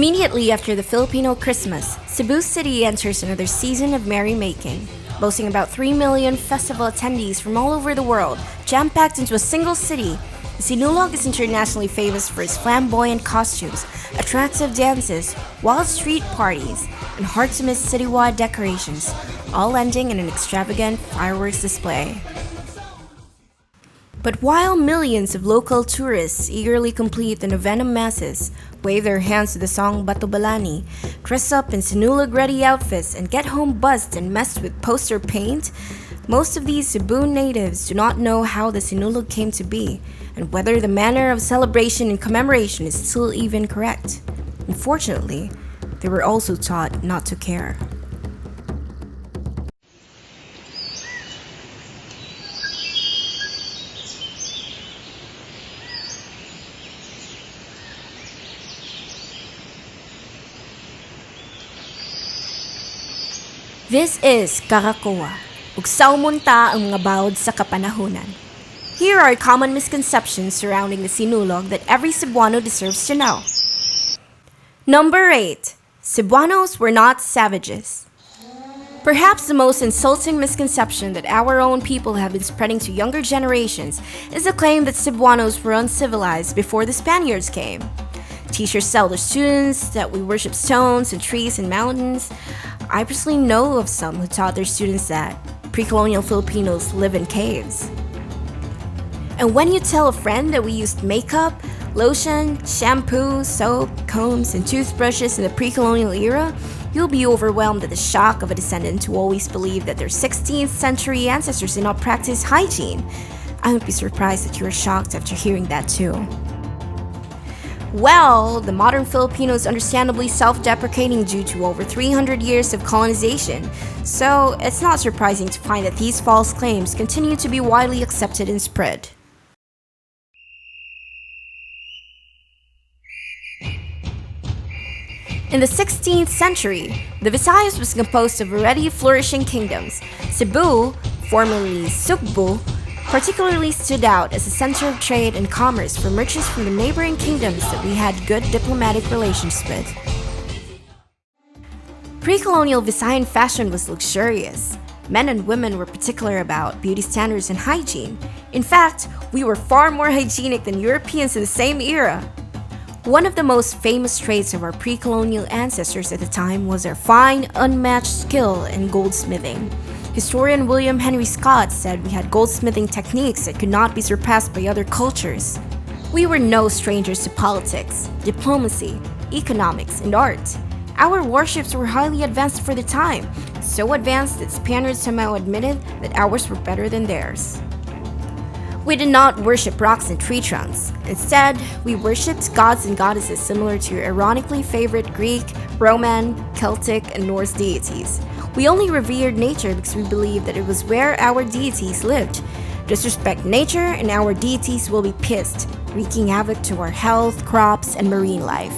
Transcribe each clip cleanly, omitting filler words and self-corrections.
Immediately after the Filipino Christmas, Cebu City enters another season of merrymaking, boasting about 3 million festival attendees from all over the world, jam-packed into a single city. The Sinulog is internationally famous for its flamboyant costumes, attractive dances, wild street parties, and hard-to-miss citywide decorations, all ending in an extravagant fireworks display. But while millions of local tourists eagerly complete the novena masses, wave their hands to the song Bato Balani, dress up in Sinulog-ready outfits, and get home buzzed and messed with poster paint, most of these Cebu natives do not know how the Sinulog came to be, and whether the manner of celebration and commemoration is still even correct. Unfortunately, they were also taught not to care. This is Karakoa, ug saumunta ang mga bawod sa kapanahunan. Here are common misconceptions surrounding the Sinulog that every Cebuano deserves to know. Number 8. Cebuanos were not savages. Perhaps the most insulting misconception that our own people have been spreading to younger generations is the claim that Cebuanos were uncivilized before the Spaniards came. Teachers tell their students that we worship stones and trees and mountains. I personally know of some who taught their students that pre-colonial Filipinos live in caves. And when you tell a friend that we used makeup, lotion, shampoo, soap, combs, and toothbrushes in the pre-colonial era, you'll be overwhelmed at the shock of a descendant who always believed that their 16th century ancestors did not practice hygiene. I would be surprised that you are shocked after hearing that too. Well, the modern Filipino is understandably self-deprecating due to over 300 years of colonization, so it's not surprising to find that these false claims continue to be widely accepted and spread. In the 16th century, the Visayas was composed of already flourishing kingdoms. Cebu, formerly Sugbu, particularly stood out as a center of trade and commerce for merchants from the neighboring kingdoms that we had good diplomatic relations with. Pre-colonial Visayan fashion was luxurious. Men and women were particular about beauty standards and hygiene. In fact, we were far more hygienic than Europeans in the same era. One of the most famous traits of our pre-colonial ancestors at the time was their fine, unmatched skill in goldsmithing. Historian William Henry Scott said we had goldsmithing techniques that could not be surpassed by other cultures. We were no strangers to politics, diplomacy, economics, and art. Our warships were highly advanced for the time, so advanced that Spaniards somehow admitted that ours were better than theirs. We did not worship rocks and tree trunks. Instead, we worshipped gods and goddesses similar to your ironically favorite Greek, Roman, Celtic, and Norse deities. We only revered nature because we believed that it was where our deities lived. Disrespect nature and our deities will be pissed, wreaking havoc to our health, crops, and marine life.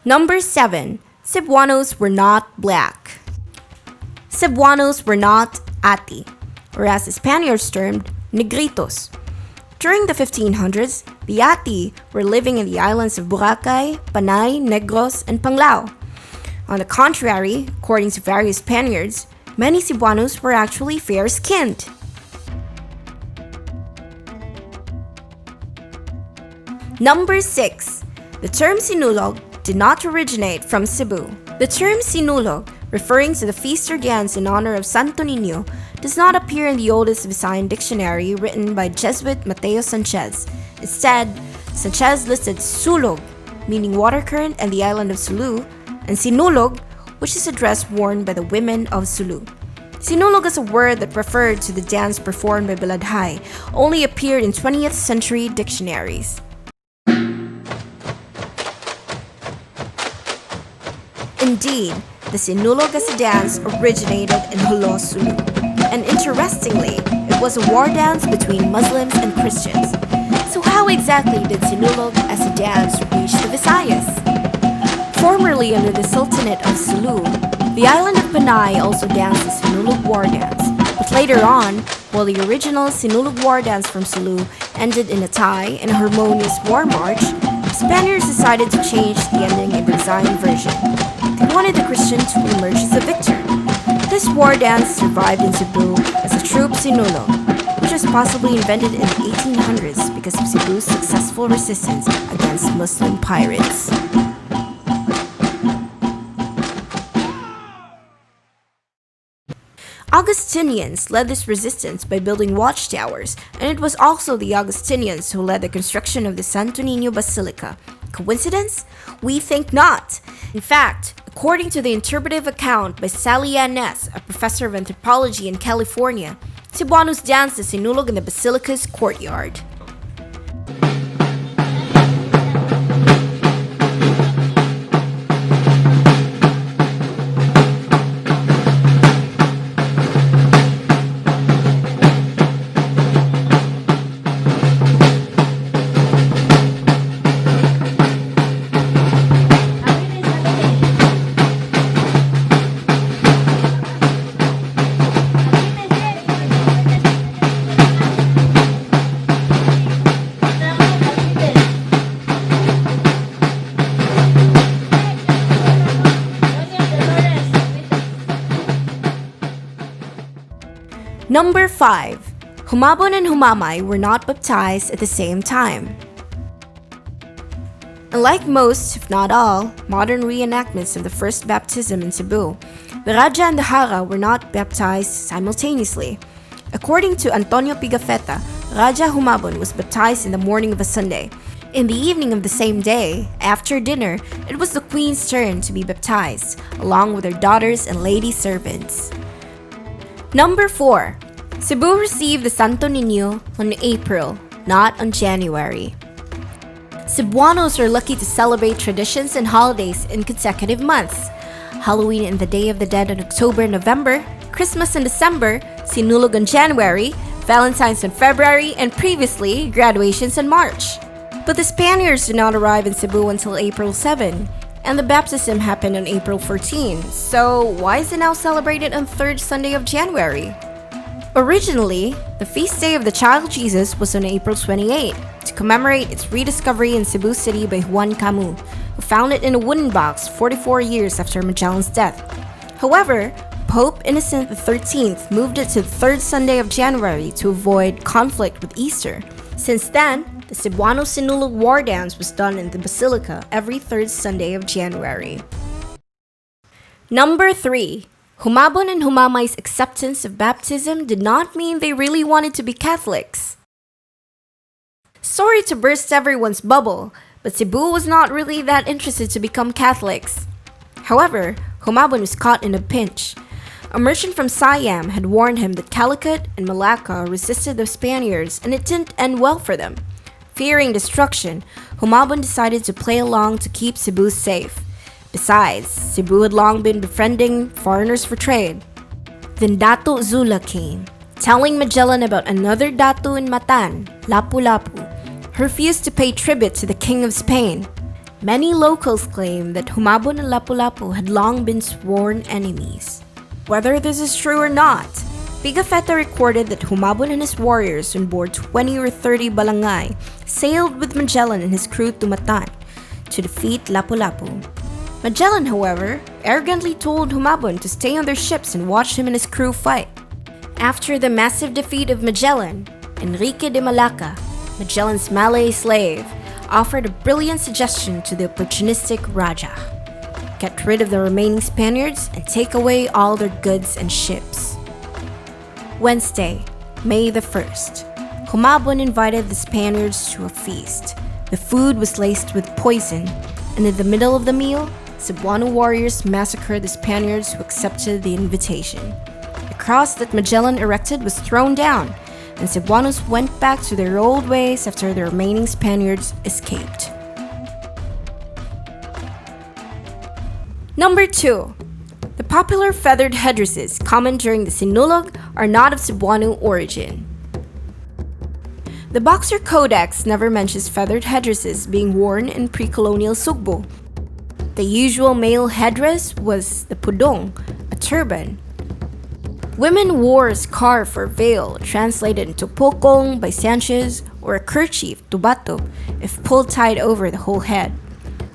Number 7. Cebuanos were not black. Cebuanos were not ati, or as the Spaniards termed, negritos. During the 1500s, the ati were living in the islands of Boracay, Panay, Negros, and Panglao. On the contrary, according to various Spaniards, many Cebuanos were actually fair-skinned. Number 6. The term Sinulog did not originate from Cebu. The term Sinulog, referring to the feast or dance in honor of Santo Niño, does not appear in the oldest Visayan dictionary written by Jesuit Mateo Sanchez. Instead, Sanchez listed Sulog, meaning water current and the island of Sulu, and Sinulog, which is a dress worn by the women of Sulu. Sinulog is a word that referred to the dance performed by Baladhay, only appeared in 20th century dictionaries. Indeed, the Sinulog as a dance originated in Holo, Sulu. And interestingly, it was a war dance between Muslims and Christians. So how exactly did Sinulog as a dance reach the Visayas? Formerly under the Sultanate of Sulu, The island of Panay also danced the Sinulog War Dance, but later on, while the original Sinulog War Dance from Sulu ended in a tie and a harmonious war march, the Spaniards decided to change the ending in their Zion version. They wanted the Christian to emerge as a victor. This war dance survived in Cebu as a troop Sinulog, which was possibly invented in the 1800s because of Cebu's successful resistance against Muslim pirates. Augustinians led this resistance by building watchtowers, and it was also the Augustinians who led the construction of the Santo Niño Basilica. Coincidence? We think not. In fact, according to the interpretive account by Salianes, a professor of anthropology in California, Cebuanos danced the Sinulog in the basilica's courtyard. Number 5. Humabon and Humamay were not baptized at the same time. Unlike most, if not all, modern reenactments of the first baptism in Cebu, the Raja and the Hara were not baptized simultaneously. According to Antonio Pigafetta, Raja Humabon was baptized in the morning of a Sunday. In the evening of the same day, after dinner, it was the Queen's turn to be baptized, along with her daughters and lady servants. Number 4. Cebu received the Santo Niño on April, not on January. Cebuanos are lucky to celebrate traditions and holidays in consecutive months. Halloween and the Day of the Dead in October and November, Christmas in December, Sinulog in January, Valentine's in February, and previously, graduations in March. But the Spaniards did not arrive in Cebu until April 7, and the baptism happened on April 14, so why is it now celebrated on 3rd Sunday of January? Originally, the feast day of the child Jesus was on April 28 to commemorate its rediscovery in Cebu City by Juan Camus, who found it in a wooden box 44 years after Magellan's death. However, Pope Innocent XIII moved it to the 3rd Sunday of January to avoid conflict with Easter. Since then, the Cebuano Sinulog War Dance was done in the Basilica every 3rd Sunday of January. Number 3. Humabon and Humamay's acceptance of baptism did not mean they really wanted to be Catholics. Sorry to burst everyone's bubble, but Cebu was not really that interested to become Catholics. However, Humabon was caught in a pinch. A merchant from Siam had warned him that Calicut and Malacca resisted the Spaniards and it didn't end well for them. Fearing destruction, Humabon decided to play along to keep Cebu safe. Besides, Cebu had long been befriending foreigners for trade. Then Dato Zula came, telling Magellan about another Dato in Matan, Lapu-Lapu, who refused to pay tribute to the King of Spain. Many locals claim that Humabon and Lapu-Lapu had long been sworn enemies. Whether this is true or not, Pigafetta recorded that Humabon and his warriors on board 20 or 30 balangay sailed with Magellan and his crew to Matan to defeat Lapu-Lapu. Magellan, however, arrogantly told Humabon to stay on their ships and watch him and his crew fight. After the massive defeat of Magellan, Enrique de Malacca, Magellan's Malay slave, offered a brilliant suggestion to the opportunistic Raja: get rid of the remaining Spaniards and take away all their goods and ships. Wednesday, May the 1st. Humabon invited the Spaniards to a feast. The food was laced with poison, and in the middle of the meal, Cebuano warriors massacred the Spaniards who accepted the invitation. The cross that Magellan erected was thrown down, and Cebuanos went back to their old ways after the remaining Spaniards escaped. Number 2. The popular feathered headdresses common during the Sinulog are not of Cebuano origin. The Boxer Codex never mentions feathered headdresses being worn in pre-colonial Sugbo. The usual male headdress was the pudong, a turban. Women wore a scarf or veil, translated into pokong by Sanchez, or a kerchief, tubato, if pulled tight over the whole head.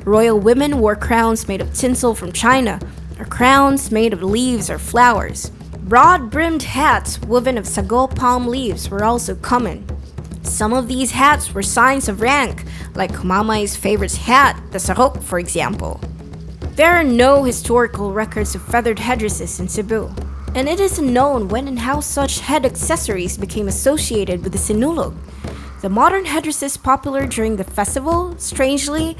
Royal women wore crowns made of tinsel from China, or crowns made of leaves or flowers. Broad-brimmed hats woven of sago palm leaves were also common. Some of these hats were signs of rank, like Humamay's favorite hat, the sarok, for example. There are no historical records of feathered headdresses in Cebu, and it is unknown when and how such head accessories became associated with the Sinulog. The modern headdresses popular during the festival, strangely,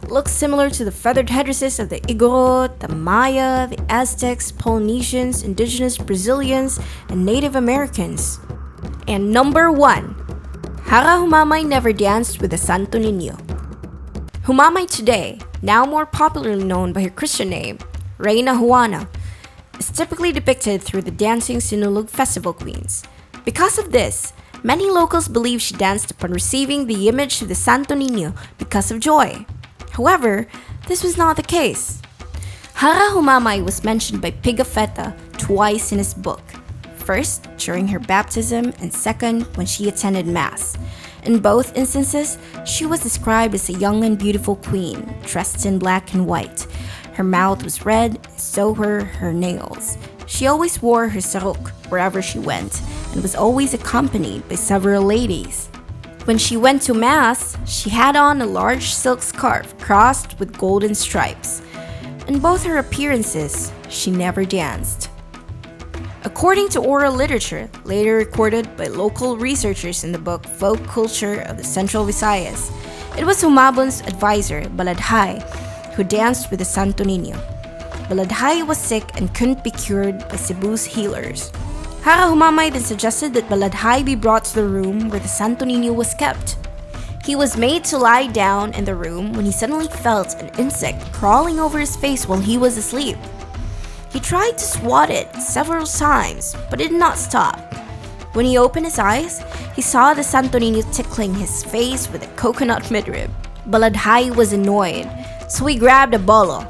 look similar to the feathered headdresses of the Igorot, the Maya, the Aztecs, Polynesians, indigenous Brazilians, and Native Americans. And number 1. Hara Humamay never danced with the Santo Niño. Humamay today, now more popularly known by her Christian name, Reina Juana, is typically depicted through the dancing Sinulog festival queens. Because of this, many locals believe she danced upon receiving the image of the Santo Niño because of joy. However, this was not the case. Hara Humamay was mentioned by Pigafetta twice in his book. First, during her baptism, and second, when she attended Mass. In both instances, she was described as a young and beautiful queen, dressed in black and white. Her mouth was red, and so were her nails. She always wore her sarok wherever she went, and was always accompanied by several ladies. When she went to Mass, she had on a large silk scarf crossed with golden stripes. In both her appearances, she never danced. According to oral literature, later recorded by local researchers in the book Folk Culture of the Central Visayas, it was Humabon's advisor, Baladhay, who danced with the Santo Niño. Baladhay was sick and couldn't be cured by Cebu's healers. Hara Humamay then suggested that Baladhay be brought to the room where the Santo Niño was kept. He was made to lie down in the room when he suddenly felt an insect crawling over his face while he was asleep. He tried to swat it several times, but it did not stop. When he opened his eyes, he saw the Santo Niño tickling his face with a coconut midrib. Baladhay was annoyed, so he grabbed a bolo.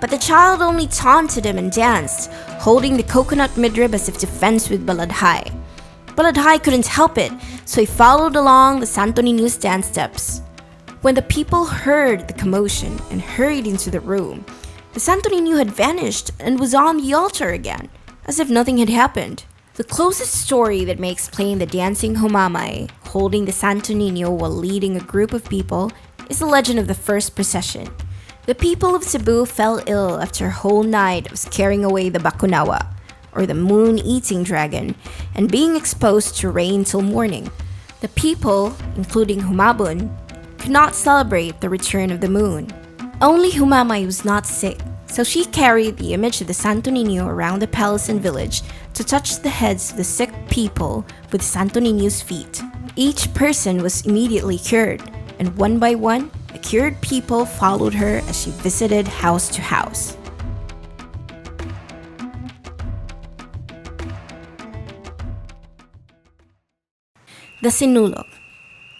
But the child only taunted him and danced, holding the coconut midrib as if to fence with Baladhay. Baladhay couldn't help it, so he followed along the Santo Niño's dance steps. When the people heard the commotion and hurried into the room, the Santo Niño had vanished and was on the altar again, as if nothing had happened. The closest story that may explain the dancing Humamay holding the Santo Niño while leading a group of people is the legend of the first procession. The people of Cebu fell ill after a whole night of scaring away the Bakunawa, or the moon-eating dragon, and being exposed to rain till morning. The people, including Humabon, could not celebrate the return of the moon. Only Humamay was not sick, so she carried the image of the Santo Niño around the palace and village to touch the heads of the sick people with Santo Niño's feet. Each person was immediately cured, and one by one, the cured people followed her as she visited house to house. The Sinulog,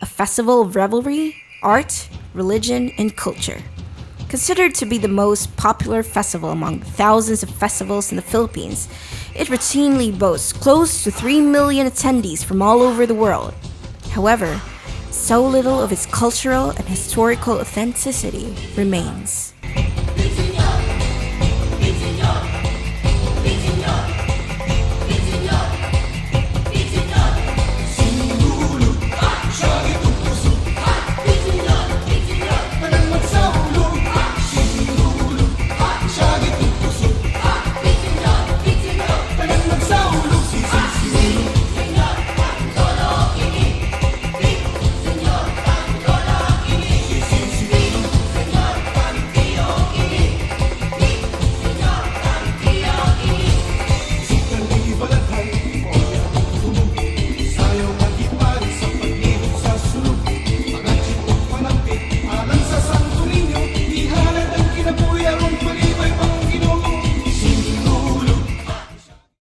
a festival of revelry, art, religion, and culture. Considered to be the most popular festival among the thousands of festivals in the Philippines, it routinely boasts close to 3 million attendees from all over the world. However, so little of its cultural and historical authenticity remains.